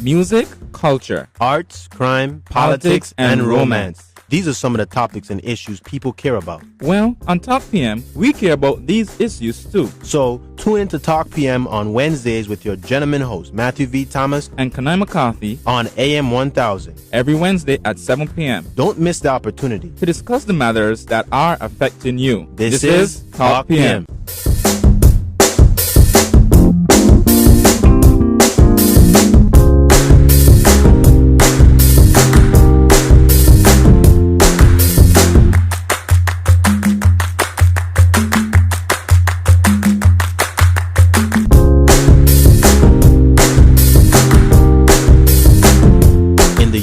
music, culture, arts, crime, politics, and romance. These are some of the topics and issues people care about. Well, on Talk PM, we care about these issues too. So, tune in to Talk PM on Wednesdays with your gentleman host, Matthew V. Thomas and Kanai McCarthy on AM 1000. Every Wednesday at 7 p.m. Don't miss the opportunity to discuss the matters that are affecting you. This is Talk PM.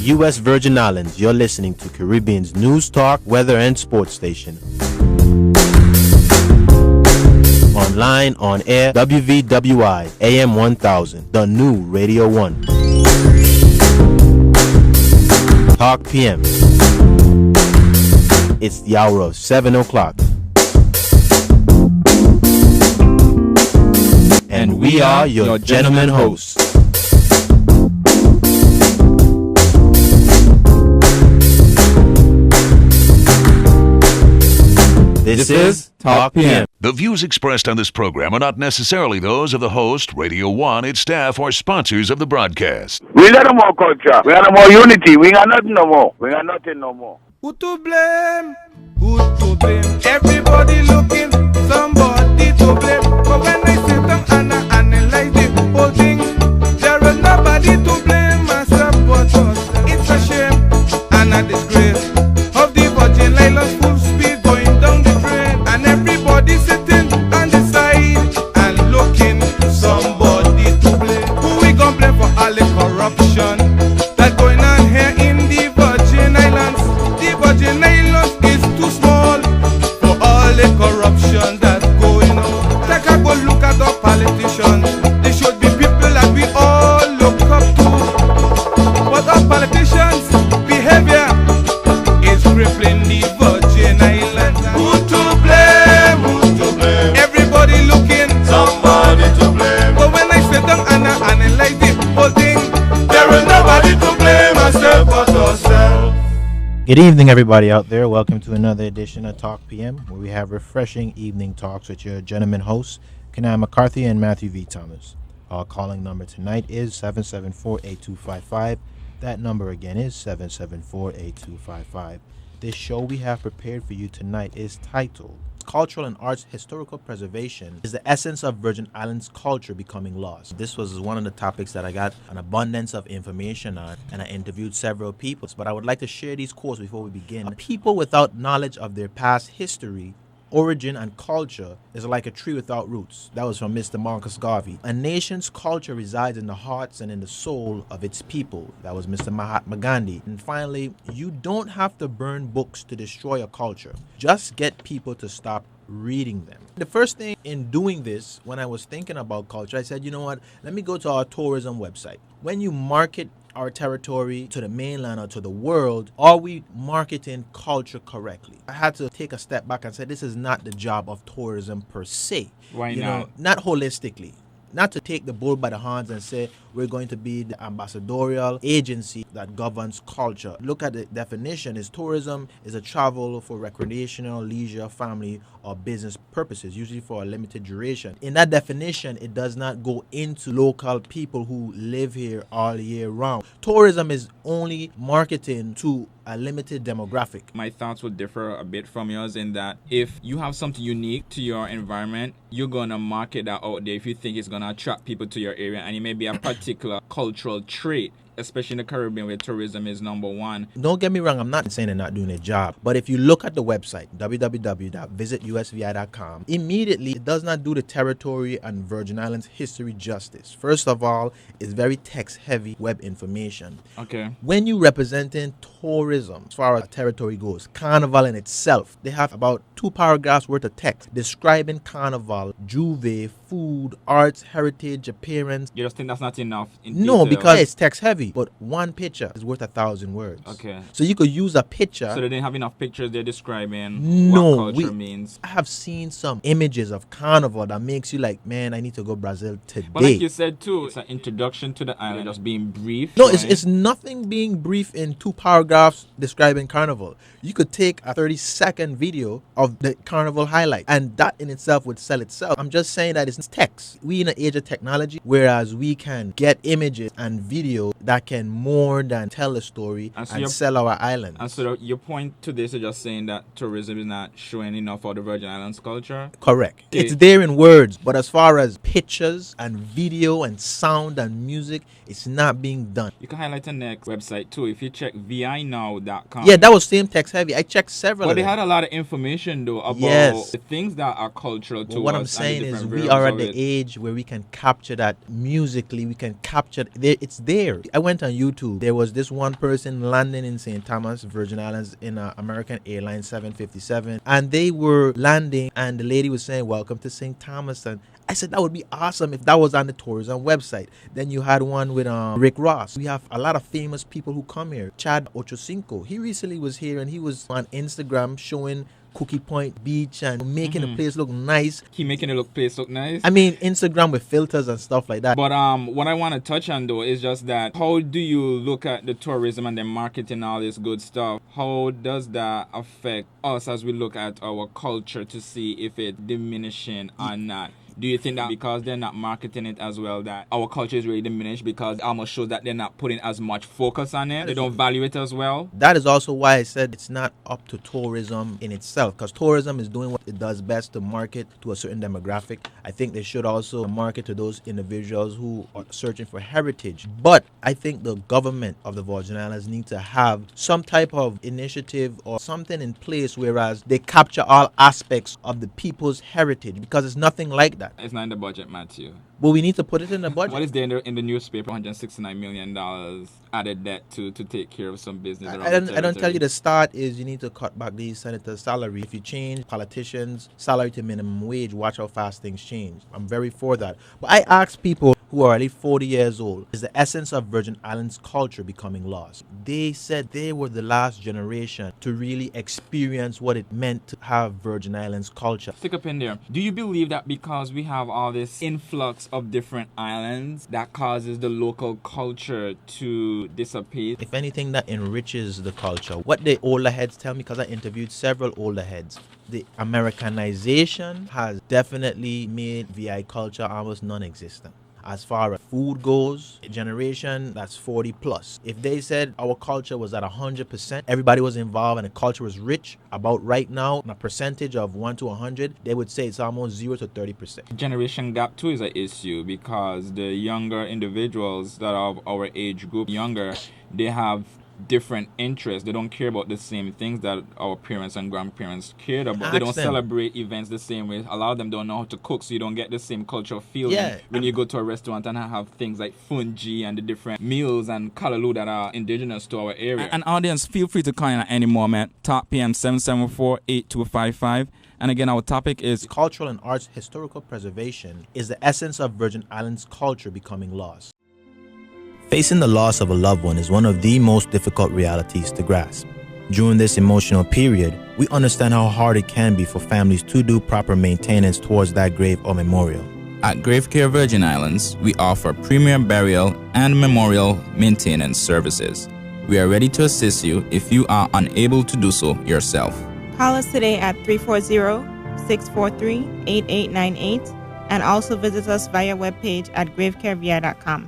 U.S. Virgin Islands, you're listening to Caribbean's news talk, weather, and sports station. Online, on air, WVWI, AM 1000, the new Radio 1. Talk PM. It's the hour of 7 o'clock. And we are your gentleman hosts. This is Talk PM. The views expressed on this program are not necessarily those of the host, Radio 1, its staff, or sponsors of the broadcast. We got no more culture. We got no more unity. We got nothing no more. We got nothing no more. Who to blame? Who to blame? Everybody looking, somebody to blame. But when I sit down and I analyze the whole thing, there is nobody to blame myself but us. It's a shame and a disgrace of the Virgin Islands full speed going down the drain, and everybody sitting on the side and looking, somebody to blame. Who we gon' blame for all the corruption that going on here in the Virgin Islands? The Virgin Islands is too small for all the corruption that's going on. Take a good look at our politicians. They should be people that we all look up to. But our politicians' behavior is crippling the Virgin Islands. Who to blame? Who to blame? Everybody looking, somebody to blame. But when I sit down and I analyze the whole thing, there is nobody to blame ourselves but ourselves. Good evening, everybody out there. Welcome to another edition of Talk PM, where we have refreshing evening talks with your gentleman hosts, Kanai McCarthy and Matthew V. Thomas. Our calling number tonight is 774-8255. That number again is 774-8255. This show we have prepared for you tonight is titled Cultural and Arts Historical Preservation is the Essence of Virgin Islands Culture Becoming Lost. This was one of the topics that I got an abundance of information on, and I interviewed several people. But I would like to share these quotes before we begin. People without knowledge of their past history, origin, and culture is like a tree without roots. That was from Mr. Marcus Garvey. A nation's culture resides in the hearts and in the soul of its people. That was Mr. Mahatma Gandhi. And finally, you don't have to burn books to destroy a culture. Just get people to stop reading them. The first thing in doing this, when I was thinking about culture, I said, you know what, let me go to our tourism website. When you market our territory to the mainland or to the world, are we marketing culture correctly? I had to take a step back and say this is not the job of tourism per se. Why not? Not holistically. Not to take the bull by the horns and say we're going to be the ambassadorial agency that governs culture. Look at the definition. Tourism is a travel for recreational, leisure, family, or business purposes, usually for a limited duration. In that definition, it does not go into local people who live here all year round. Tourism is only marketing to a limited demographic. My thoughts would differ a bit from yours in that if you have something unique to your environment, you're going to market that out there if you think it's going to attract people to your area, and it may be a particular cultural trait, especially in the Caribbean where tourism is number one. Don't get me wrong, I'm not saying they're not doing their job, but if you look at the website, www.visitusvi.com, immediately it does not do the territory and Virgin Islands history justice. First of all, it's very text-heavy web information. Okay. When you representing tourism, as far as territory goes, Carnival in itself, they have about 2 paragraphs worth of text describing Carnival, Juve, food, arts, heritage, appearance. You just think that's not enough? No, because it's text-heavy. heavy, but one picture is worth 1,000 words. Okay. So you could use a picture. So they didn't have enough pictures there describing what culture means. I have seen some images of carnival that makes you like, man, I need to go Brazil today. But like you said too, it's an introduction to the island, just being brief. No, it's nothing being brief in 2 paragraphs describing carnival. You could take a 30-second video of the carnival highlight, and that in itself would sell itself. I'm just saying that it's text. We in an age of technology, whereas we can get images and video that can more than tell a story and sell our island. And so your point to this is just saying that tourism is not showing enough of the Virgin Islands culture? Correct. It's there in words, but as far as pictures and video and sound and music, it's not being done. You can highlight the next website too. If you check vinow.com. Yeah, that was same text heavy. I checked several. But they had a lot of information though about the things that are cultural to us. What I'm saying is we are at the age where we can capture that musically. We can capture it's there. I went on YouTube. There was this one person landing in St. Thomas, Virgin Islands, in American Airlines 757, and they were landing, and the lady was saying, "Welcome to St. Thomas," and I said that would be awesome if that was on the tourism website. Then you had one with Rick Ross. We have a lot of famous people who come here. Chad Ochocinco, he recently was here and he was on Instagram showing Cookie Point Beach and making the place look nice. He making the place look nice? I mean, Instagram with filters and stuff like that. But what I want to touch on though is just that how do you look at the tourism and the marketing, all this good stuff? How does that affect us as we look at our culture to see if it's diminishing or not? Do you think that because they're not marketing it as well that our culture is really diminished because it almost shows that they're not putting as much focus on it? They don't value it as well? That is also why I said it's not up to tourism in itself, because tourism is doing what it does best to market to a certain demographic. I think they should also market to those individuals who are searching for heritage. But I think the government of the Virgin Islands need to have some type of initiative or something in place whereas they capture all aspects of the people's heritage, because it's nothing like that. It's not in the budget, Matthew. But we need to put it in the budget. What is there in the newspaper? $169 million added debt to take care of some business. I don't tell you the start is you need to cut back these senators' salary. If you change politicians' salary to minimum wage, watch how fast things change. I'm very for that. But I ask people who are at least 40 years old, is the essence of Virgin Islands culture becoming lost? They said they were the last generation to really experience what it meant to have Virgin Islands culture. Stick up in there. Do you believe that because we have all this influx of different islands that causes the local culture to disappear? If anything, that enriches the culture. What the older heads tell me, because I interviewed several older heads, the Americanization has definitely made VI culture almost non-existent. As far as food goes, a generation that's 40 plus. If they said our culture was at 100%, everybody was involved and the culture was rich, about right now, on a percentage of 1 to 100, they would say it's almost 0 to 30%. Generation gap too is an issue because the younger individuals that are of our age group, younger, they have different interests. They don't care about the same things that our parents and grandparents cared about. They don't celebrate events the same way. A lot of them don't know how to cook, so you don't get the same cultural feeling when you go to a restaurant and have things like fungi and the different meals and kalaloo that are indigenous to our area. And audience, feel free to call in at any moment. Talk PM 774-8255. And again, our topic is cultural and arts historical preservation is the essence of Virgin Islands culture becoming lost. Facing the loss of a loved one is one of the most difficult realities to grasp. During this emotional period, we understand how hard it can be for families to do proper maintenance towards that grave or memorial. At Grave Care Virgin Islands, we offer premium burial and memorial maintenance services. We are ready to assist you if you are unable to do so yourself. Call us today at 340-643-8898 and also visit us via webpage at gravecarevi.com.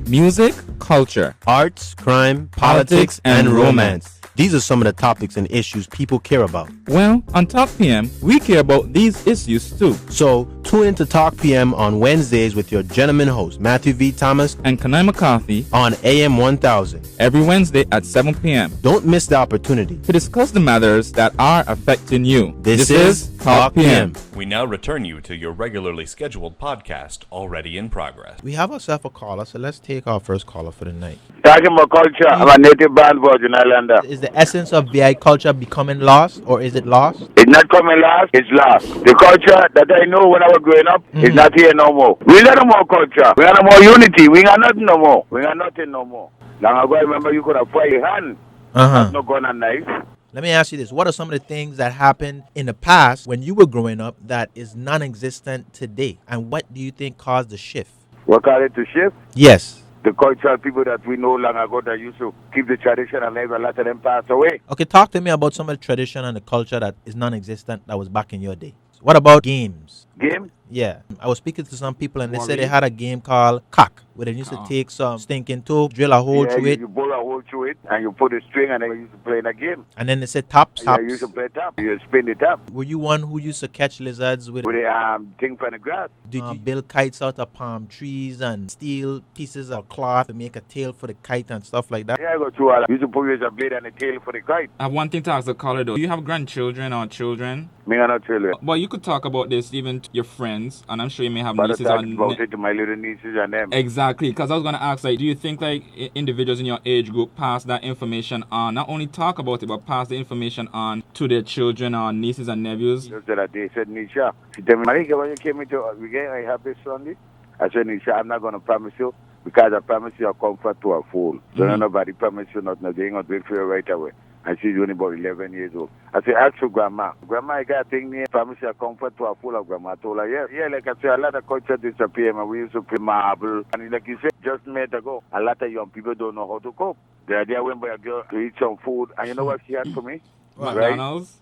Music, culture, arts, crime, politics, and romance. These are some of the topics and issues people care about. Well, on Talk PM, we care about these issues too. So, tune in to Talk PM on Wednesdays with your gentleman host, Matthew V. Thomas and Kanai McCarthy on AM 1000. Every Wednesday at 7 p.m. Don't miss the opportunity to discuss the matters that are affecting you. This is Talk PM. We now return you to your regularly scheduled podcast, already in progress. We have ourselves a caller, so let's take our first caller for the night. Talking about culture, I'm a native born Virgin Islander. Is the essence of VI culture becoming lost, or is it lost? It's not coming last, it's lost. The culture that I know when I was growing up is not here no more. We got no more culture. We got no more unity. We got nothing no more. We got nothing no more. Long ago, I remember you could have fought your hand. No gun and knife. Let me ask you this. What are some of the things that happened in the past when you were growing up that is non-existent today? And what do you think caused the shift? What call it to shift? Yes. The cultural people that we know long ago that used to keep the tradition and never let them pass away. Okay, talk to me about some of the tradition and the culture that is non-existent that was back in your day. What about games? Game? Yeah. I was speaking to some people and they said they had a game called cock, where they used to take some stinking toe, drill a hole through it. You bowl a hole through it and you put a string and then you used to play in a game. And then they said tops. Yeah, you used to play top. You spin the top. Were you one who used to catch lizards with a thing from the grass? Did you build kites out of palm trees and steal pieces of cloth to make a tail for the kite and stuff like that? Yeah, I go through all that. You used to put a blade and a tail for the kite. I have one thing to ask the caller though. Do you have grandchildren or children? Me and no children. Well, you could talk about this even to your friends, and I'm sure you may have but nieces about it to my little nieces and them. Exactly, because I was going to ask, like, do you think like individuals in your age group pass that information on, not only talk about it, but pass the information on to their children or nieces and nephews? Just that they said, Nisha, she told me, Marika, when you came into weekend, I have this Sunday. I said, Nisha, I'm not going to promise you, because I promise you a comfort to a fool. So nobody promise you nothing. They ain't going to do it for you right away. And she's only about 11 years old. I said, ask your grandma. Grandma, I got a thing near. Promise you a comfort to a fool of grandma. I told her, yeah. Yeah, like I said, a lot of culture disappear, man. We used to play marble. And like you said, just a minute ago, a lot of young people don't know how to cook. The idea went by a girl to eat some food. And you know what she had for me? McDonald's?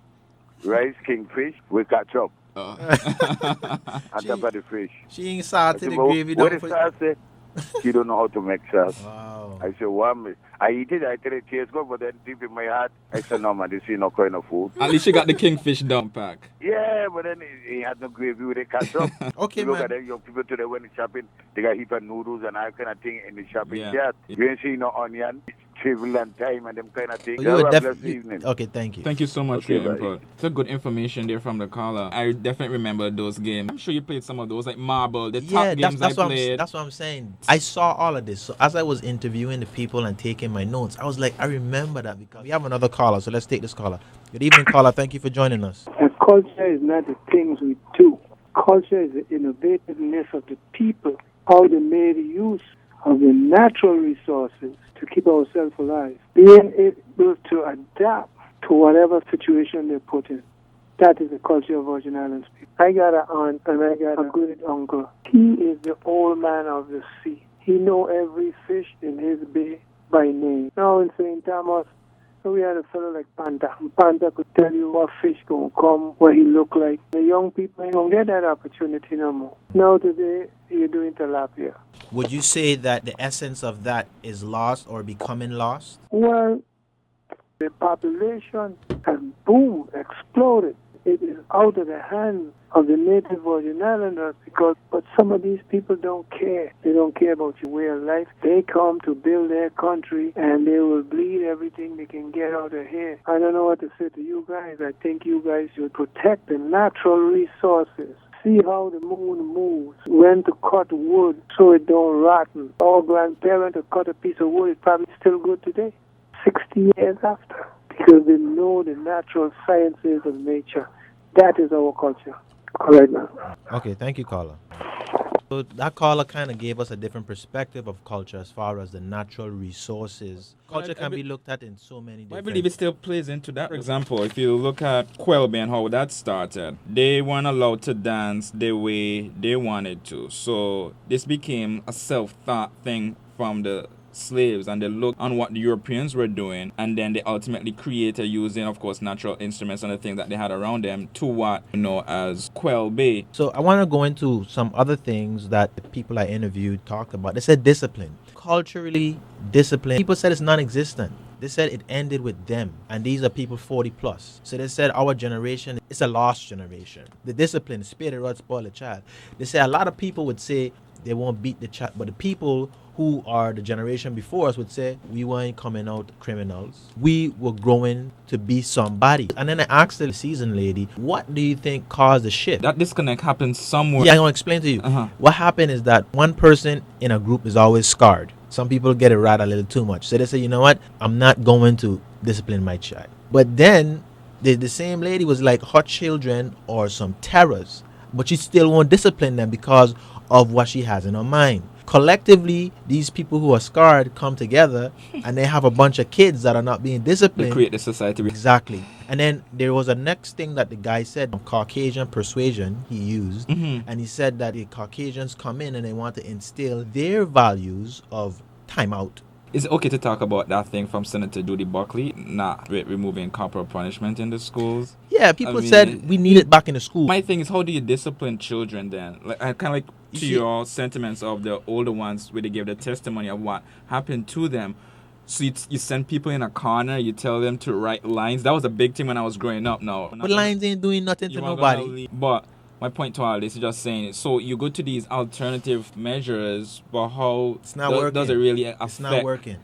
Rice, kingfish, with ketchup. On top of the fish. She ain't salted the gravy. What is sauce? She don't know how to make sauce. Wow. I said, wow, I eat it, I tell it tastes good, but then deep in my heart, I said, no, man, this is no kind of food. At least she got the kingfish dump pack. Yeah, but then he had no gravy with the ketchup. Okay, Look man. at them young people today when they shopping, they got heap of noodles and all kind of thing in the shopping Yeah. chat. You ain't see no onion, travel and time and them kind of things. You were Have a blessed evening. Okay, thank you. Thank you so much for Okay, your bye. input. It's a good information there from the caller. I definitely remember those games. I'm sure you played some of those, like marble, the top games that's I what played. that's what I'm saying. I saw all of this. So as I was interviewing the people and taking my notes, I was like, I remember that because we have another caller. So let's take this caller. Good evening, caller. Thank you for joining us. And culture is not the things we do. Culture is the innovativeness of the people, how they made use of the natural resources to keep ourselves alive, being able to adapt to whatever situation they're put in. That is the culture of Virgin Islands people. I got an aunt and I got a great uncle. He is the old man of the sea. He know every fish in his bay by name. Now in St. Thomas, so we had a fellow like Panta. Panta could tell you what fish gonna come, what he look like. The young people ain't gonna get that opportunity no more. Now today, you're doing tilapia. Would you say that the essence of that is lost or becoming lost? Well, the population has boomed, exploded. It is out of the hands of the native Virgin Islanders but some of these people don't care. They don't care about your way of life. They come to build their country and they will bleed everything they can get out of here. I don't know what to say to you guys. I think you guys should protect the natural resources. See how the moon moves, when to cut wood so it don't rotten. Our grandparents to cut a piece of wood is probably still good today, 60 years after, because they know the natural sciences of nature. That is our culture. All right, man. Okay, thank you, caller. So that caller kind of gave us a different perspective of culture as far as the natural resources. Culture can be looked at in so many different... I believe it still plays into that. For example, if you look at Quelby and how that started, they weren't allowed to dance the way they wanted to. So this became a self-thought thing from the slaves, and they looked on what the Europeans were doing, and then they ultimately created, using of course natural instruments and the things that they had around them, to what you know as Quelby. So I want to go into some other things that the people I interviewed talked about. They said discipline. Culturally, discipline. People said it's non-existent. They said it ended with them, and these are people 40 plus. So they said our generation, it's a lost generation. The discipline, spare the rod, spoil the child. They say a lot of people would say they won't beat the child. But the people who are the generation before us would say, we weren't coming out criminals. We were growing to be somebody. And then I asked the seasoned lady, what do you think caused the shift? That disconnect happens somewhere. Yeah, I'm going to explain to you. What happened is that one person in a group is always scarred. Some people get it right a little too much. So they say, you know what? I'm not going to discipline my child. But then the same lady was like, her children or some terrors, but she still won't discipline them because of what she has in her mind. Collectively, these people who are scarred come together and they have a bunch of kids that are not being disciplined. They create the society. Exactly. And then there was a next thing that the guy said, Caucasian persuasion he used. And he said that the Caucasians come in and they want to instill their values of timeout. Is it okay to talk about that thing from Senator Judy Buckley, not removing corporal punishment in the schools? Yeah, people said we need it back in the school. My thing is, how do you discipline children then? Like, kind of like to your sentiments of the older ones where they gave the testimony of what happened to them. So you send people in a corner, you tell them to write lines. That was a big thing when I was growing up. Now, but lines ain't doing nothing to nobody. But my point to all this is just saying, so you go to these alternative measures, but how it's not working. Does it really affect? It's not working.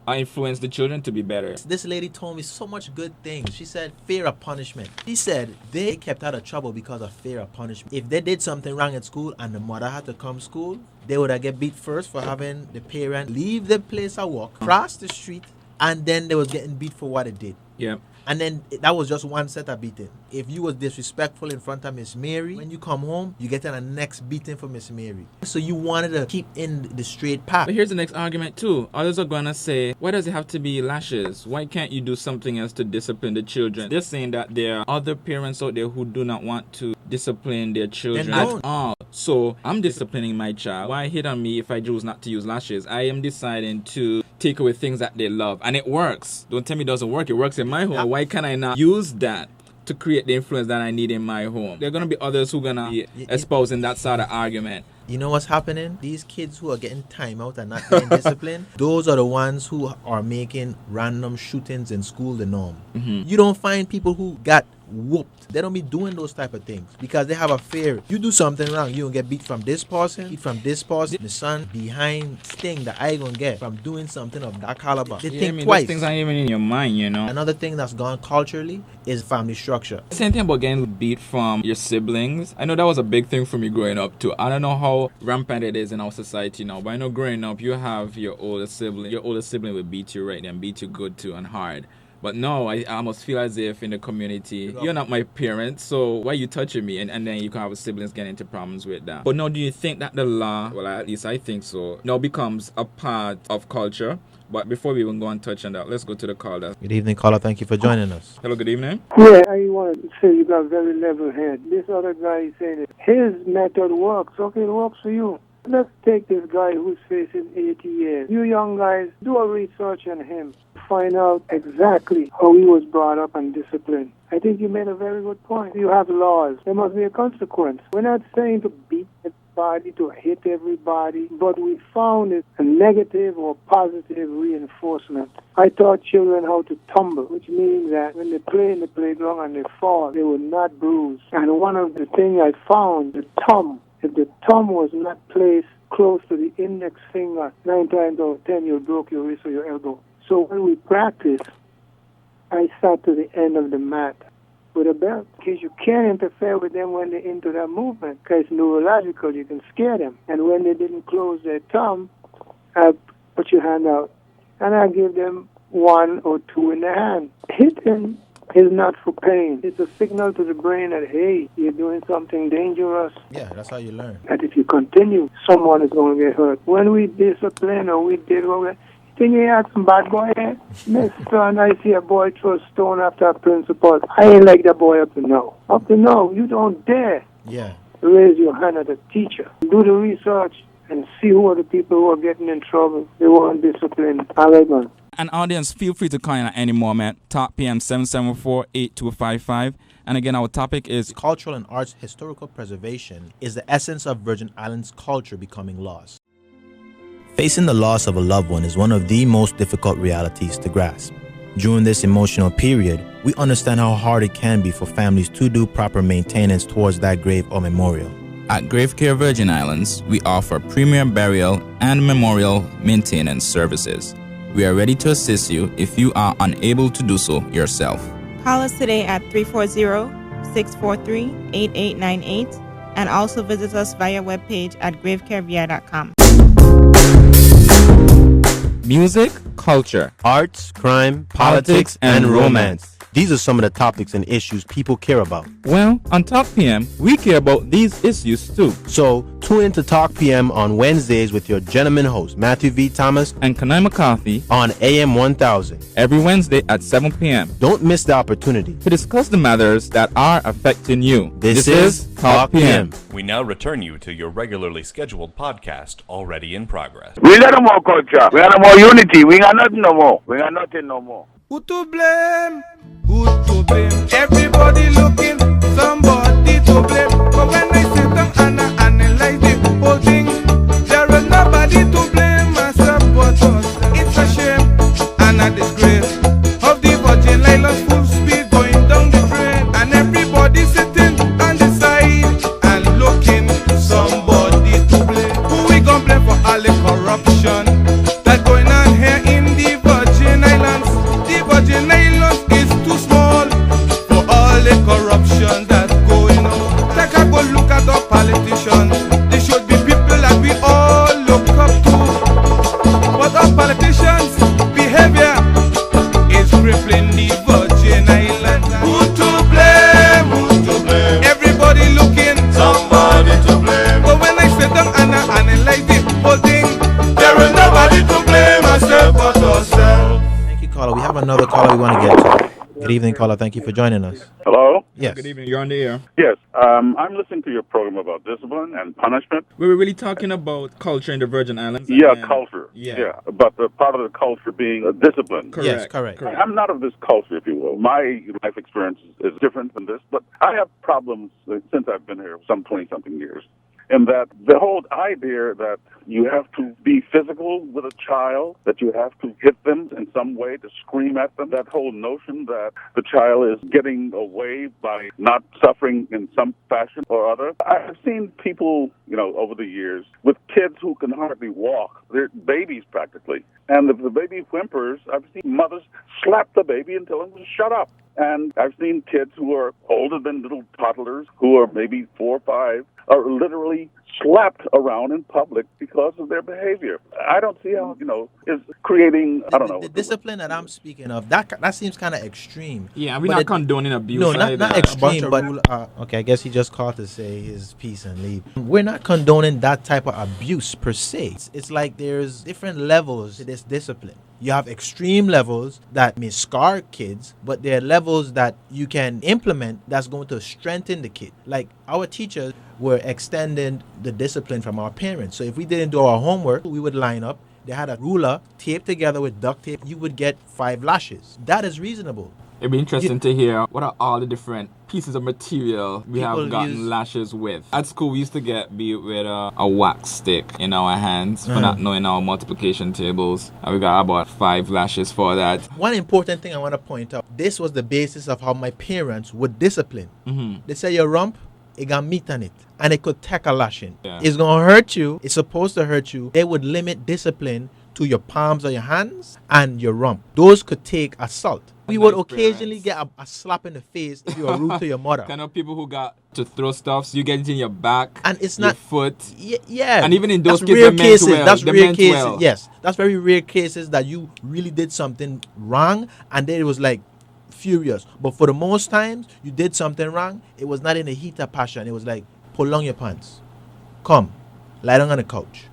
I influence the children to be better. This lady told me so much good things. She said fear of punishment. She said they kept out of trouble because of fear of punishment. If they did something wrong at school and the mother had to come to school, they would have get beat first for having the parent leave the place of work, cross the street, and then they was getting beat for what they did. Yeah. And then that was just one set of beating. If you was disrespectful in front of Miss Mary, when you come home, you get a next beating for Miss Mary. So you wanted to keep in the straight path. But here's the next argument too. Others are going to say, why does it have to be lashes? Why can't you do something else to discipline the children? They're saying that there are other parents out there who do not want to discipline their children at all. So I'm disciplining my child. Why hit on me if I choose not to use lashes? I am deciding to take away things that they love. And it works. Don't tell me it doesn't work. It works in my home. Why can I not use that to create the influence that I need in my home? There are going to be others who are going to be espousing that sort of argument. You know what's happening? These kids who are getting time out and not being disciplined, those are the ones who are making random shootings in school the norm. You don't find people who got whooped. They don't be doing those type of things because they have a fear. You do something wrong, you don't get beat from this person, beat from this person. The son behind thing that I gonna get from doing something of that caliber. They think twice. Those things aren't even in your mind, you know. Another thing that's gone culturally is family structure. Same thing about getting beat from your siblings. I know that was a big thing for me growing up too. I don't know how rampant it is in our society now, but I know growing up you have your older sibling. Your older sibling will beat you right and beat you good too and hard. But no, I almost feel as if in the community, you're not my parents, so why are you touching me? And then you can have siblings getting into problems with that. But now, do you think that the law, well, at least I think so, now becomes a part of culture? But before we even go and touch on that, let's go to the caller. Good evening, caller. Thank you for joining us. Hello, good evening. Yeah, I want to say you got very level head. This other guy is saying that his method works. Okay, it works for you. Let's take this guy who's facing 80 years. You young guys, do a research on him. Find out exactly how he was brought up and disciplined. I think you made a very good point. You have laws. There must be a consequence. We're not saying to beat everybody, to hit everybody, but we found it a negative or positive reinforcement. I taught children how to tumble, which means that when they play in the playground and they fall, they will not bruise. And one of the things I found, the thumb, if the thumb was not placed close to the index finger, 9 times out of 10 you broke your wrist or your elbow. So when we practice, I sat to the end of the mat with a belt because you can't interfere with them when they're into that movement because it's neurological. You can scare them. And when they didn't close their thumb, I put your hand out and I give them 1 or 2 in the hand. Hitting is not for pain. It's a signal to the brain that, hey, you're doing something dangerous. Yeah, that's how you learn. That if you continue, someone is going to get hurt. When we discipline or we did what we think you had some bad boy here? Next time I see a boy throw a stone after a principal, I ain't like that boy up to no. Up to no, you don't dare raise your hand at a teacher. Do the research and see who are the people who are getting in trouble. They weren't disciplined. All right, man. And audience, feel free to call in at any moment. Talk PM 774-8255. And again, our topic is cultural and arts historical preservation is the essence of Virgin Islands culture becoming lost. Facing the loss of a loved one is one of the most difficult realities to grasp. During this emotional period, we understand how hard it can be for families to do proper maintenance towards that grave or memorial. At Grave Care Virgin Islands, we offer premier burial and memorial maintenance services. We are ready to assist you if you are unable to do so yourself. Call us today at 340-643-8898 and also visit us via webpage at gravecarevi.com. Music, culture, Arts, crime, politics, and romance. These are some of the topics and issues people care about. Well, on Talk PM, we care about these issues too. So, tune in to Talk PM on Wednesdays with your gentleman host, Matthew V. Thomas, And Kanai McCarthy on AM 1000. every Wednesday at 7 p.m. Don't miss the opportunity. to discuss the matters that are affecting you. This is Talk PM. We now return you to your regularly scheduled podcast already in progress. We got no more culture. We got no more unity. We got nothing no more. We got nothing no more. Who to blame? Who to blame? Everybody looking, somebody to blame. But when I sit down and I analyze the whole thing, there is nobody to blame myself but us. It's a shame and a disgrace of the Virgin Islands full speed going down the drain, and everybody sitting on the side and looking, somebody to blame. Who we gon' blame for all the corruption that's going on here in the Virgin Islands? The Virgin Islands is too small for all the corruption that's going on. Take a good look at our politicians. They should be people that we all look up to. But our politicians' behavior is crippling the Virgin Islands. Who to blame? Who to blame? Everybody looking, somebody to blame. But when I sit down and I analyze the whole thing, there is nobody to blame ourselves but ourselves. Thank you, caller. We have another caller we want to get to. Good evening, caller. Thank you for joining us. Hello? Yes. Good evening, you're on the air. Yes, I'm listening to your program about discipline and punishment. We were really talking about culture in the Virgin Islands. Yeah, and- culture. Yeah. But the part of the culture being discipline. Correct. Yes, correct. I'm not of this culture, if you will. My life experience is different than this, but I have problems since I've been here some 20-something years. And that the whole idea that you have to be physical with a child, that you have to hit them in some way, to scream at them, that whole notion that the child is getting away by not suffering in some fashion or other. I've seen people, over the years with kids who can hardly walk. They're babies practically. And if the baby whimpers, I've seen mothers slap the baby and tell him to shut up. And I've seen kids who are older than little toddlers, who are maybe 4 or 5, are literally slapped around in public because of their behavior. I don't see how, is creating, I don't know. The discipline that I'm speaking of, that seems kind of extreme. Yeah, we're But not condoning abuse. No, either. not extreme, but okay, I guess he just called to say his piece and leave. We're not condoning that type of abuse per se. It's like there's different levels to this discipline. You have extreme levels that may scar kids, but there are levels that you can implement that's going to strengthen the kid. Like our teachers were extending the discipline from our parents. So if we didn't do our homework, we would line up. They had a ruler taped together with duct tape. You would get 5 lashes. That is reasonable. It'd be interesting to hear what are all the different pieces of material we People have gotten use- lashes with. At school, we used to get beat with a wax stick in our hands for not knowing our multiplication tables. And we got about 5 lashes for that. One important thing I want to point out, this was the basis of how my parents would discipline. They say your rump, it got meat on it, and it could take a lashing. Yeah. It's going to hurt you. It's supposed to hurt you. They would limit discipline to your palms of your hands and your rump. Those could take assault. We would occasionally get a slap in the face if you were rude to your mother. Kind of people who got to throw stuff, so you get it in your back, And it's your not- foot. Yeah. And even in those That's cases, rare they meant cases. well. That's They rare meant cases. well. Yes. That's very rare cases that you really did something wrong and then it was like furious. But for the most times, you did something wrong. It was not in a heat of passion. It was like, pull down your pants. Come. Lie down on the couch.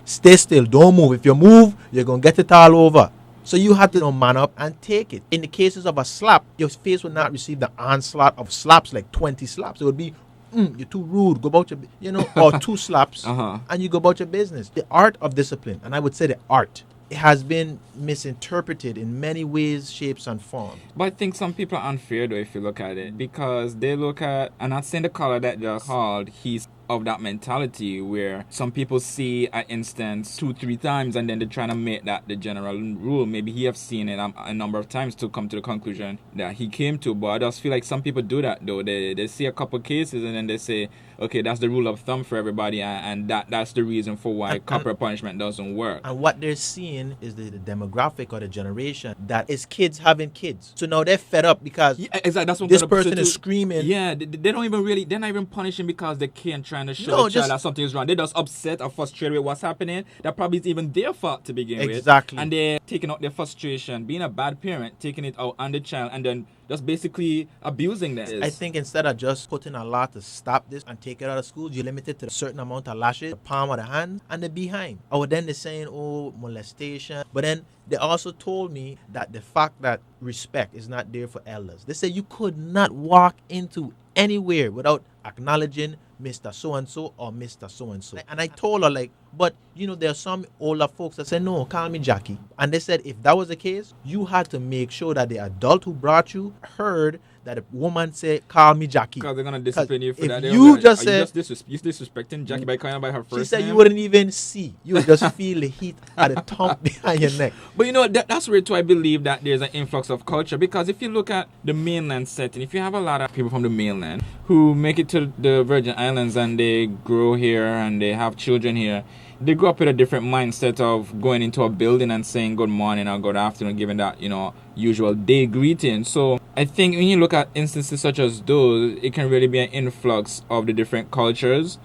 Stay still. Don't move. If you move, you're going to get it all over. So you have to man up and take it. In the cases of a slap, your face would not receive the onslaught of slaps, like 20 slaps. It would be, you're too rude. Go about your, or 2 slaps, and you go about your business. The art of discipline, and I would say the art, it has been misinterpreted in many ways, shapes, and forms. But I think some people are unfair though if you look at it, because they look at, and I've seen the caller that just called, he's of that mentality where some people see an instance 2-3 times and then they're trying to make that the general rule. Maybe he have seen it a number of times to come to the conclusion that he came to, but I just feel like some people do that though. They see a couple cases and then they say, okay, that's the rule of thumb for everybody, and that's the reason for why corporal punishment doesn't work. And what they're seeing is the demographic or the generation that is kids having kids. So now they're fed up because exactly, that's what this person is screaming. Yeah, they don't even really, they're not even punishing because they can't trying to show the child that something is wrong. They're just upset or frustrated with what's happening. That probably is even their fault to begin with. Exactly. And they're taking out their frustration, being a bad parent, taking it out on the child, and then just basically abusing them. I think instead of just putting a law to stop this and take it out of schools, you limit it to a certain amount of lashes, the palm of the hand, and the behind. Or then they're saying, oh, molestation. But then they also told me that the fact that respect is not there for elders. They say you could not walk into anywhere without acknowledging Mr. So-and-so or Mr. So-and-so. And I told her, like, but, you know, there are some older folks that said, no, call me Jackie. And they said if that was the case, you had to make sure that the adult who brought you heard that a woman said, call me Jackie. Because they're going to discipline you for if that. You just said... You're disrespecting Jackie by calling her by her first name. She said you wouldn't even see. You would just feel the heat at the top behind your neck. But you know, that's where too I believe that there's an influx of culture. Because if you look at the mainland setting, if you have a lot of people from the mainland who make it to the Virgin Islands and they grow here and they have children here, they grow up with a different mindset of going into a building and saying good morning or good afternoon, giving that, you know, usual day greeting. So I think when you look at instances such as those, it can really be an influx of the different cultures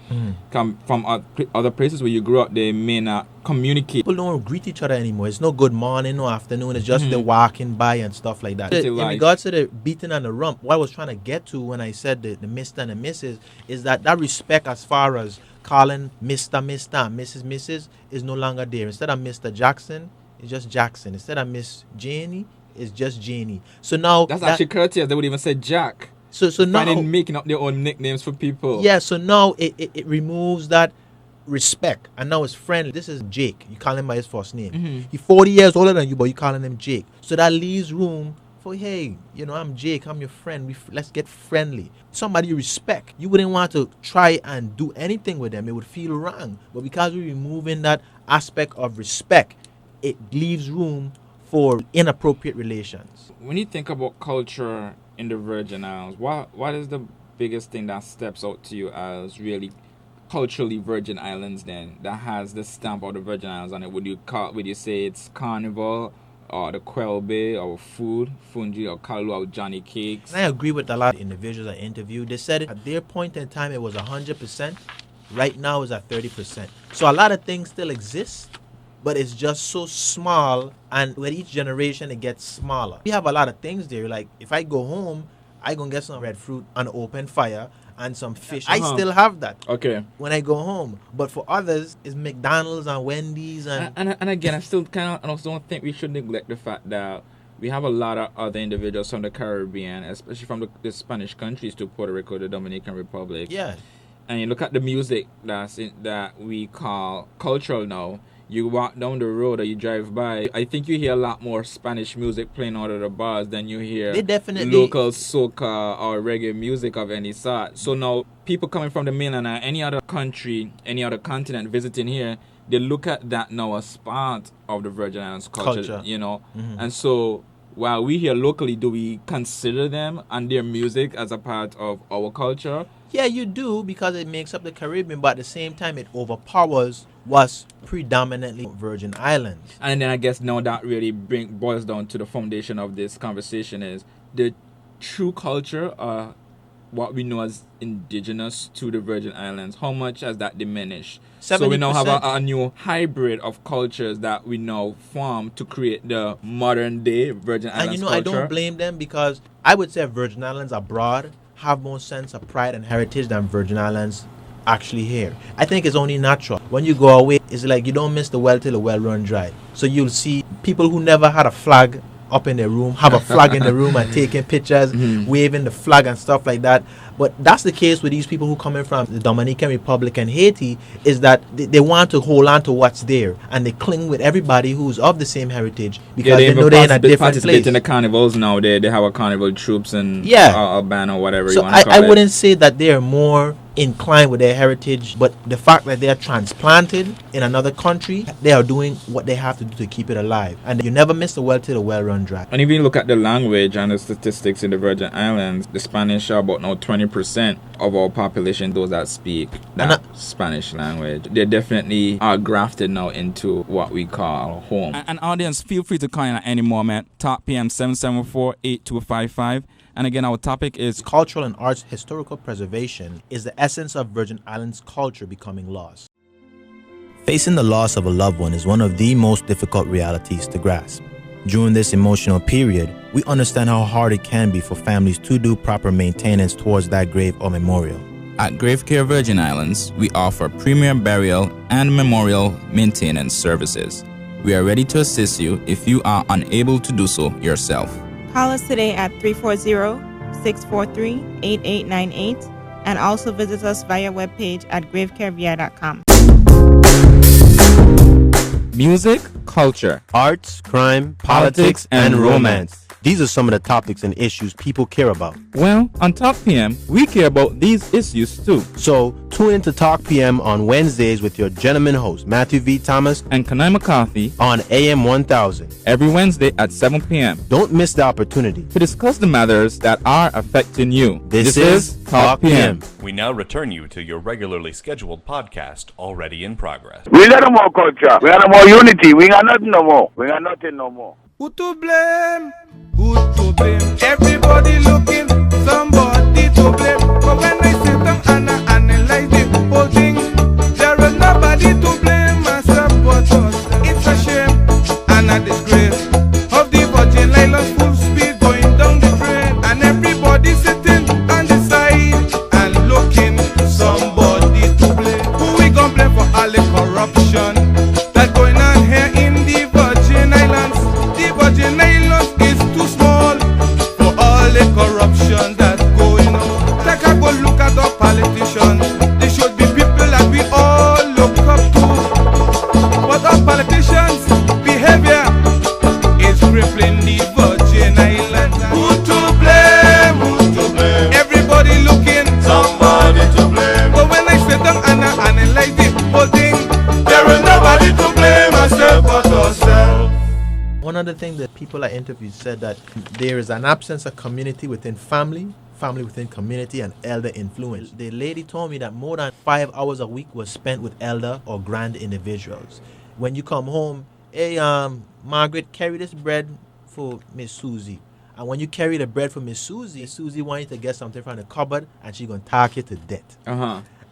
come from other places where you grew up. They may not communicate. People don't greet each other anymore. It's no good morning, no afternoon. It's just the walking by and stuff like that. In regards to the beating and the rump, what I was trying to get to when I said the Mr. and the Mrs. is that respect as far as calling Mr. and Mrs. is no longer there. Instead of Mr. Jackson, it's just Jackson. Instead of Miss Janie, it's just Janie. So now that's actually courteous. They would even say Jack. So now making up their own nicknames for people. Yeah. So now it removes that respect, and now it's friendly. This is Jake. You call him by his first name. He's 40 years older than you, but you calling him Jake. So that leaves room for, hey, you know, I'm Jake. I'm your friend. Let's get friendly. Somebody you respect. You wouldn't want to try and do anything with them. It would feel wrong. But because we're removing that aspect of respect, it leaves room for inappropriate relations. When you think about culture in the Virgin Islands, what is the biggest thing that steps out to you as really culturally Virgin Islands then, that has the stamp of the Virgin Islands on it? Would you say it's carnival, or the Quelbe, or food, fungi, or kalu, or Johnny Cakes? And I agree with a lot of individuals I interviewed. They said at their point in time it was 100%. Right now it's at 30%. So a lot of things still exist, but it's just so small, and with each generation it gets smaller. We have a lot of things there. Like if I go home, I gonna get some red fruit on open fire and some fish. I still have that. Okay. When I go home, but for others, it's McDonald's and Wendy's and again, I still don't think we should neglect the fact that we have a lot of other individuals from the Caribbean, especially from the Spanish countries, to Puerto Rico, the Dominican Republic. Yeah. And you look at the music that we call cultural now. You walk down the road or you drive by, I think you hear a lot more Spanish music playing out of the bars than you hear local soca or reggae music of any sort. So now people coming from the mainland or any other country, any other continent visiting here, they look at that now as part of the Virgin Islands culture. You know. And so while we here locally, do we consider them and their music as a part of our culture? Yeah, you do, because it makes up the Caribbean, but at the same time it overpowers what's predominantly Virgin Islands. And then I guess now that really boils down to the foundation of this conversation is the true culture, what we know as indigenous to the Virgin Islands. How much has that diminished? 70%. So we now have a new hybrid of cultures that we now form to create the modern day Virgin Islands culture. And culture. I don't blame them, because I would say Virgin Islands abroad have more sense of pride and heritage than Virgin Islands actually here. I think it's only natural. When you go away, it's like you don't miss the well till the well run dry. So you'll see people who never had a flag up in their room have a flag in the room and taking pictures, waving the flag and stuff like that. But that's the case with these people who coming from the Dominican Republic and Haiti, is that they want to hold on to what's there, and they cling with everybody who's of the same heritage, because they know they're in a different place. In the carnivals now, they have a carnival troops and a band or whatever so you want to call it. I wouldn't say that they're more inclined with their heritage, but the fact that they are transplanted in another country, they are doing what they have to do to keep it alive. And you never miss the well till the well run dry. And if you look at the language and the statistics in the Virgin Islands, the Spanish are about now 20% of our population, those that speak that Spanish language. They definitely are grafted now into what we call home. And audience, feel free to call in at any moment. Talk PM 774-8255. And again, our topic is cultural and arts historical preservation is the essence of Virgin Islands culture becoming lost. Facing the loss of a loved one is one of the most difficult realities to grasp. During this emotional period, we understand how hard it can be for families to do proper maintenance towards that grave or memorial. At Grave Care Virgin Islands, we offer premier burial and memorial maintenance services. We are ready to assist you if you are unable to do so yourself. Call us today at 340-643-8898 and also visit us via webpage at gravecarevi.com. Music, culture, arts, crime, politics, and romance. These are some of the topics and issues people care about. Well, on Talk PM, we care about these issues too. So, tune in to Talk PM on Wednesdays with your gentleman host, Matthew V. Thomas and Kanai McCarthy on AM 1000. Every Wednesday at 7 p.m. Don't miss the opportunity to discuss the matters that are affecting you. This is Talk PM. We now return you to your regularly scheduled podcast already in progress. We got no more culture. We got no more unity. We got nothing no more. We got nothing no more. Who to blame? Who to blame? Everybody looking, somebody to blame. But when I sit down and I analyze the whole thing, there is nobody to blame myself but us. It's a shame and a disgrace of the Virgin Islands full speed going down the drain, and everybody sitting on the side and looking, somebody to blame. Who we gon' blame for all the corruption that's going on here in the Virgin Islands? The Virgin Islands is too small for all the corruption that's going on. Take a good look at our politicians. They should be people that we all look up to. But our politicians' behavior is crippling the Virgin Islands. Who to blame? Who to blame? Everybody looking, somebody to blame. But when I sit down and I analyze the whole thing, there is nobody to blame ourselves but ourselves. One other thing that people I interviewed said that there is an absence of community within family within community, and elder influence. The lady told me that more than 5 hours a week was spent with elder or grand individuals. When you come home, hey, Margaret, carry this bread for Miss Susie. And when you carry the bread for Miss Susie wants you to get something from the cupboard, and she's going to talk you to death.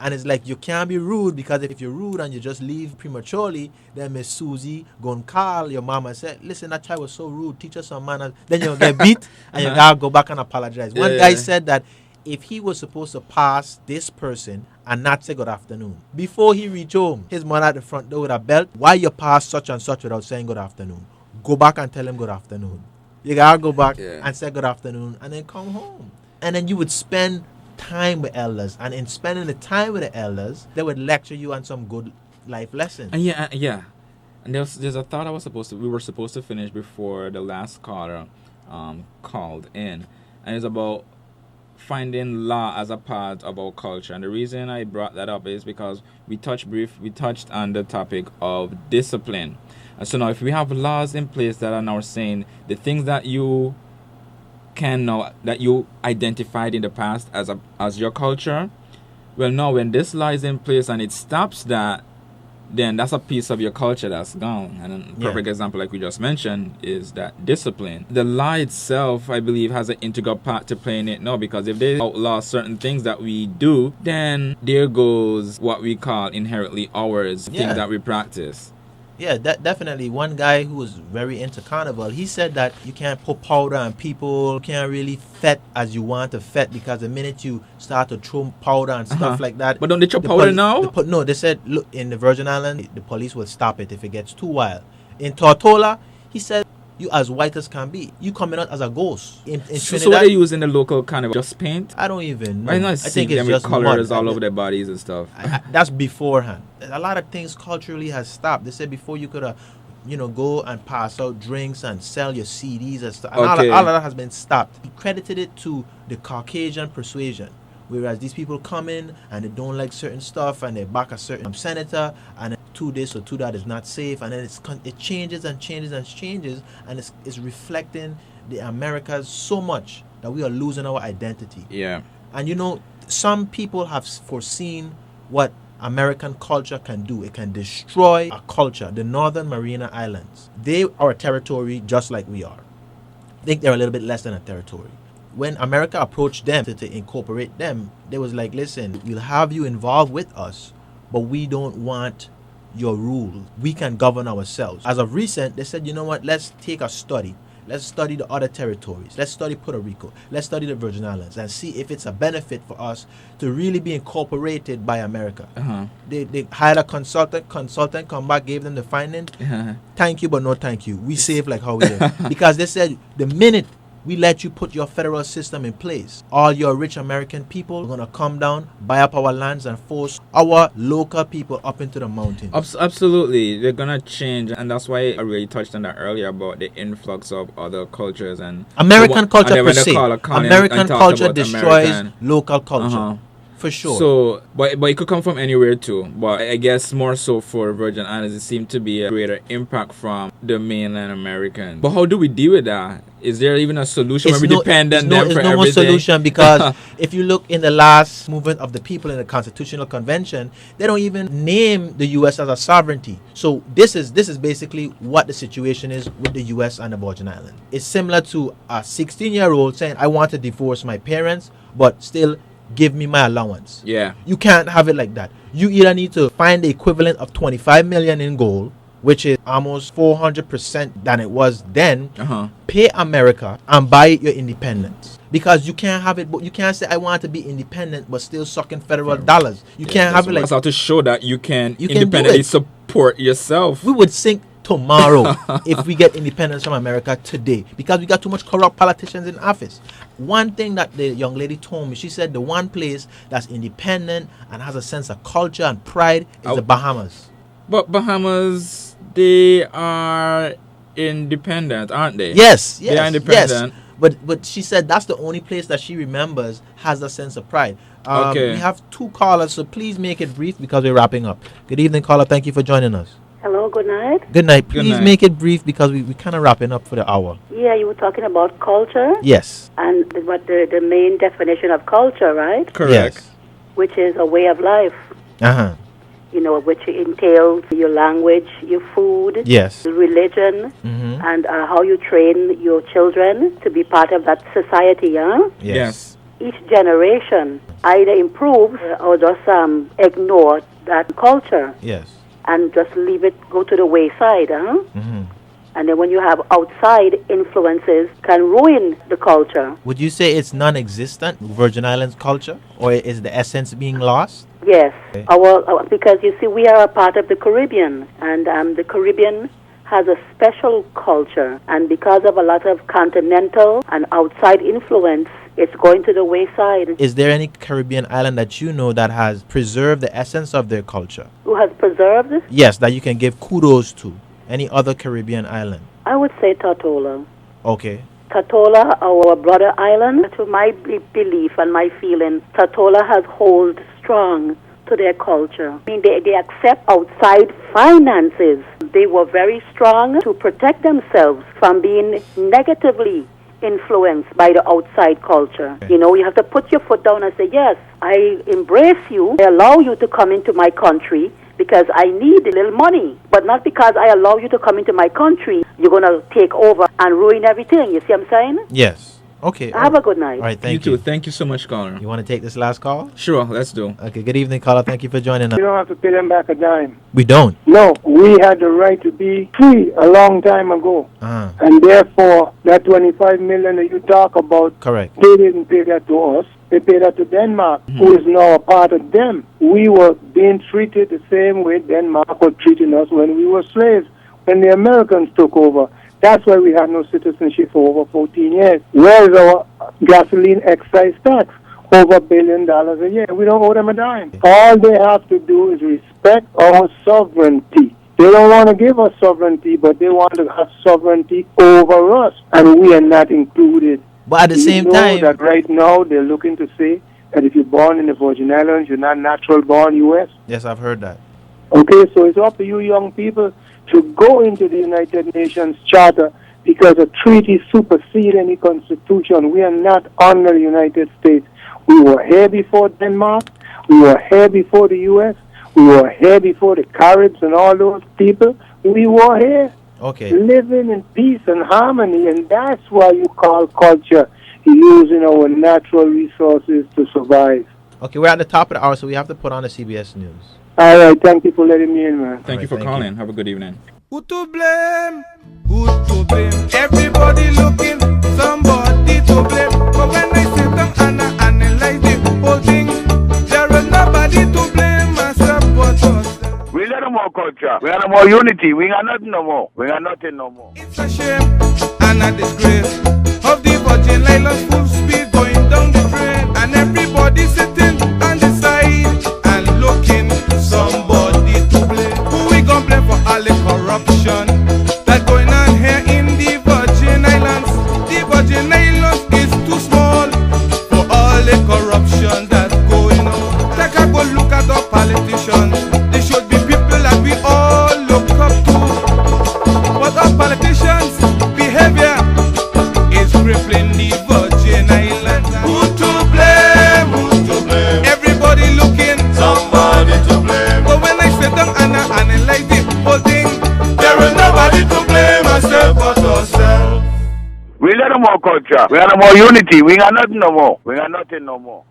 And it's like you can't be rude, because if you're rude and you just leave prematurely, then Miss Susie gonna call your mama and say, listen, that child was so rude, teach us some manners. Then you'll get beat and you gotta go back and apologize. One guy said that if he was supposed to pass this person and not say good afternoon, before he reached home, his mother at the front door with a belt, why you pass such and such without saying good afternoon? Go back and tell him good afternoon. You gotta go back and say good afternoon and then come home. And then you would spend time with elders, and in spending the time with the elders, they would lecture you on some good life lessons. And and there's a thought we were supposed to finish before the last caller called in, and it's about finding law as a part of our culture. And the reason I brought that up is because we touched on the topic of discipline. And so now if we have laws in place that are now saying the things that you that you identified in the past as your culture, well, now when this law is in place and it stops that, then that's a piece of your culture that's gone. And a perfect example, like we just mentioned, is that discipline. The law itself, I believe, has an integral part to play in it now, because if they outlaw certain things that we do, then there goes what we call inherently ours, things that we practice. Yeah, definitely. One guy who was very into carnival, he said that you can't put powder on people, you can't really fet as you want to fet, because the minute you start to throw powder and stuff like that. But don't they throw powder now? No, they said, look, in the Virgin Islands, the police will stop it if it gets too wild. In Tortola, he said, you as white as can be, you coming out as a ghost. In so what they use in the local carnival? Just paint? I don't even know. I think it's just colors all over their bodies and stuff. That's beforehand. A lot of things culturally has stopped. They said before you could go and pass out drinks and sell your CDs and stuff. And all of that has been stopped. He credited it to the Caucasian persuasion. Whereas these people come in and they don't like certain stuff and they back a certain senator and 2 this or 2 that is not safe, and then it changes and changes and changes, and it's reflecting the Americas so much that we are losing our identity. Yeah. And you know, some people have foreseen what American culture can do. It can destroy a culture. The Northern Mariana Islands, they are a territory just like we are. I think they're a little bit less than a territory. When America approached them to incorporate them, they was like, listen, we'll have you involved with us, but we don't want your rule. We can govern ourselves. As of recent, they said, you know what, let's take a study. Let's study the other territories. Let's study Puerto Rico. Let's study the Virgin Islands and see if it's a benefit for us to really be incorporated by America. They hired a consultant come back, gave them the findings. Thank you, but no thank you. We save like how we did. Because they said the minute we let you put your federal system in place, all your rich American people are going to come down, buy up our lands, and force our local people up into the mountains. Absolutely. They're going to change. And that's why I really touched on that earlier about the influx of other cultures. And American culture per se. American American culture destroys local culture. For sure. So, but it could come from anywhere too. But I guess more so for Virgin Islands, it seemed to be a greater impact from the mainland Americans. But how do we deal with that? Is there even a solution when we depend on them for everything? There's no more solution, because if you look in the last movement of the people in the Constitutional Convention, they don't even name the U.S. as a sovereignty. So this is basically what the situation is with the U.S. and the Virgin Islands. It's similar to a 16-year-old saying, I want to divorce my parents, but still give me my allowance. Yeah. You can't have it like that. You either need to find the equivalent of 25 million in gold, which is almost 400% than it was then, pay America and buy your independence. Because you can't have it, but you can't say I want to be independent but still sucking federal dollars. You can't have it like that. That's how to show that you can independently support yourself. We would sink tomorrow if we get independence from America today, because we got too much corrupt politicians in office. One thing that the young lady told me, she said the one place that's independent and has a sense of culture and pride is the Bahamas. But Bahamas, they are independent, aren't they? Yes, they are independent. Yes. But she said that's the only place that she remembers has a sense of pride. We have 2 callers, so please make it brief because we're wrapping up. Good evening, caller. Thank you for joining us. Hello, good night. Good night. Please make it brief because we're kind of wrapping up for the hour. Yeah, you were talking about culture? Yes. And the main definition of culture, right? Correct. Yes. Which is a way of life. You know, which entails your language, your food, yes, religion, and how you train your children to be part of that society, Yes. Each generation either improves or just ignore that culture. Yes. And just leave it go to the wayside, And then when you have outside influences, can ruin the culture. Would you say it's non-existent, Virgin Islands culture, or is the essence being lost? Yes, because you see, we are a part of the Caribbean, and the Caribbean has a special culture, and because of a lot of continental and outside influence, it's going to the wayside. Is there any Caribbean island that you know that has preserved the essence of their culture? Who has preserved it? Yes, that you can give kudos to. Any other Caribbean island? I would say Tortola. Okay. Tortola, our brother island, to my belief and my feeling, Tortola has hold strong to their culture. I mean, they accept outside finances. They were very strong to protect themselves from being negatively influenced by the outside culture. Okay. You know, you have to put your foot down and say, yes, I embrace you. I allow you to come into my country because I need a little money, but not because I allow you to come into my country, you're going to take over and ruin everything. You see what I'm saying? Yes. Okay. Have a good night. All right, thank you. You too. Thank you so much, caller. You want to take this last call? Sure, let's do. Okay, good evening, caller. Thank you for joining us. You don't have to pay them back a dime. We don't? No, we had the right to be free a long time ago. And therefore, that 25 million that you talk about, correct, they didn't pay that to us. They paid that to Denmark, who is now a part of them. We were being treated the same way Denmark was treating us when we were slaves, when the Americans took over. That's why we had no citizenship for over 14 years. Where is our gasoline excise tax? Over $1 billion a year. We don't owe them a dime. All they have to do is respect our sovereignty. They don't want to give us sovereignty, but they want to have sovereignty over us, and we are not included. But at the same time, that right now they're looking to say that if you're born in the Virgin Islands, you're not natural born U.S.? Yes, I've heard that. Okay, so it's up to you young people to go into the United Nations Charter because a treaty supersedes any constitution. We are not under the United States. We were here before Denmark. We were here before the U.S. We were here before the Caribs and all those people. We were here living in peace and harmony, and that's why you call culture using our natural resources to survive. Okay, we're at the top of the hour, so we have to put on the CBS News. All right, thank you for letting me in, man. Thank you for calling. Have a good evening. Who to blame? Who to blame? Everybody looking, somebody to blame. But when I sit down and I analyze the whole thing, there is nobody to blame myself but us. We got no more culture. We got no more unity. We got nothing no more. We got nothing no more. It's a shame and a disgrace of the Virgin Islands full speed going down the drain, and everybody sitting on the side and looking somebody to blame. Who we gon' blame for all the corruption that going on here in the Virgin Islands? The Virgin Islands is too small for all the corruption that's going on. Take a good look at our politicians. They should be people that we all look up to. But our politicians' behavior is crippling the Virgin Islands. Who to blame? Who to blame? Everybody looking, somebody to blame. But when I sit down and I analyze the whole thing, there is nobody to blame ourselves but ourselves. We got no more culture. We got no more unity. We got nothing no more. We got nothing no more.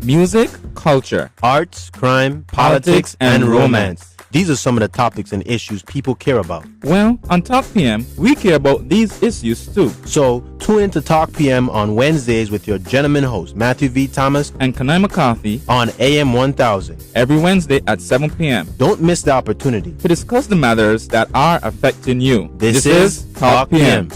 Music, culture, Arts, crime, politics, and romance. These are some of the topics and issues people care about. Well, on Talk PM, we care about these issues too. So, tune in to Talk PM on Wednesdays with your gentleman host, Matthew V. Thomas and Kanai McCarthy on AM 1000. Every Wednesday at 7 p.m. Don't miss the opportunity to discuss the matters that are affecting you. This is Talk PM.